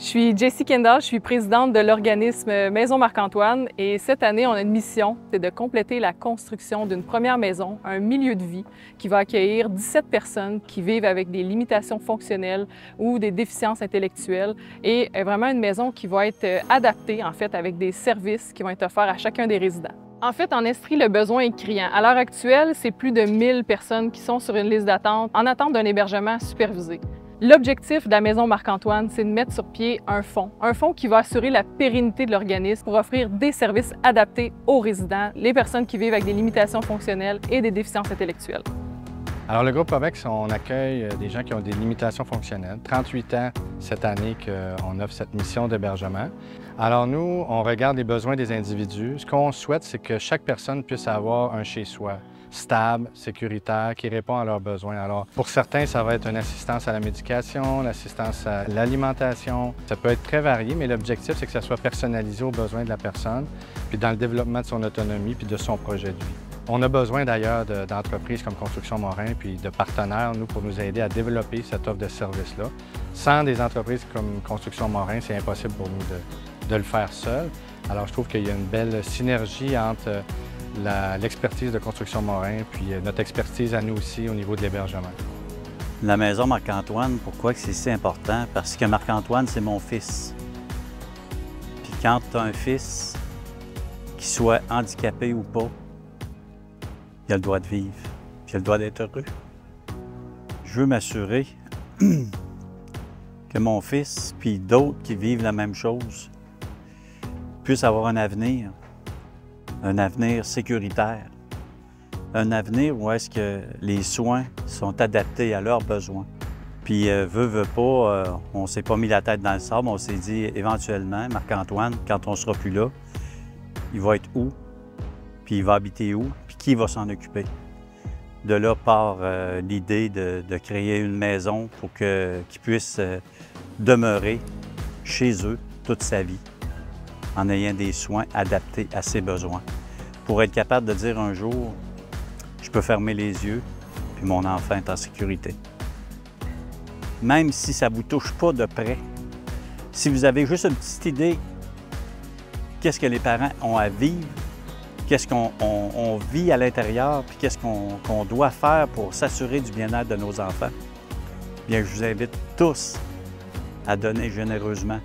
suis Jessie Kendall, je suis présidente de l'organisme Maison Marc-Antoine et cette année, on a une mission, c'est de compléter la construction d'une première maison, un milieu de vie qui va accueillir 17 personnes qui vivent avec des limitations fonctionnelles ou des déficiences intellectuelles et vraiment une maison qui va être adaptée en fait avec des services qui vont être offerts à chacun des résidents. En fait, en Estrie, le besoin est criant. À l'heure actuelle, c'est plus de 1000 personnes qui sont sur une liste d'attente en attente d'un hébergement supervisé. L'objectif de la Maison Marc-Antoine, c'est de mettre sur pied un fonds qui va assurer la pérennité de l'organisme pour offrir des services adaptés aux résidents, les personnes qui vivent avec des limitations fonctionnelles et des déficiences intellectuelles. Alors, le groupe AVEX, on accueille des gens qui ont des limitations fonctionnelles. 38 ans cette année qu'on offre cette mission d'hébergement. Alors, nous, on regarde les besoins des individus. Ce qu'on souhaite, c'est que chaque personne puisse avoir un chez-soi stable, sécuritaire, qui répond à leurs besoins. Alors, pour certains, ça va être une assistance à la médication, l'assistance à l'alimentation. Ça peut être très varié, mais l'objectif, c'est que ça soit personnalisé aux besoins de la personne, puis dans le développement de son autonomie, puis de son projet de vie. On a besoin d'ailleurs d'entreprises comme Construction Morin, puis de partenaires, nous, pour nous aider à développer cette offre de service-là. Sans des entreprises comme Construction Morin, c'est impossible pour nous de le faire seul. Alors, je trouve qu'il y a une belle synergie entre l'expertise de Construction Morin, puis notre expertise à nous aussi au niveau de l'hébergement. La Maison Marc-Antoine, pourquoi c'est si important? Parce que Marc-Antoine, c'est mon fils. Puis quand tu as un fils, qu'il soit handicapé ou pas, il a le droit de vivre, puis il a le droit d'être heureux. Je veux m'assurer que mon fils, puis d'autres qui vivent la même chose, puissent avoir un avenir sécuritaire, un avenir où est-ce que les soins sont adaptés à leurs besoins. Puis, veut pas, on s'est pas mis la tête dans le sable, on s'est dit éventuellement, Marc-Antoine, quand on sera plus là, il va être où, puis il va habiter où, puis qui va s'en occuper. De là part l'idée de créer une maison pour qu'ils puissent demeurer chez eux toute sa vie, en ayant des soins adaptés à ses besoins, pour être capable de dire un jour, je peux fermer les yeux, puis mon enfant est en sécurité. Même si ça ne vous touche pas de près, si vous avez juste une petite idée, qu'est-ce que les parents ont à vivre, qu'est-ce qu'on vit à l'intérieur, puis qu'est-ce qu'on doit faire pour s'assurer du bien-être de nos enfants, bien, je vous invite tous à donner généreusement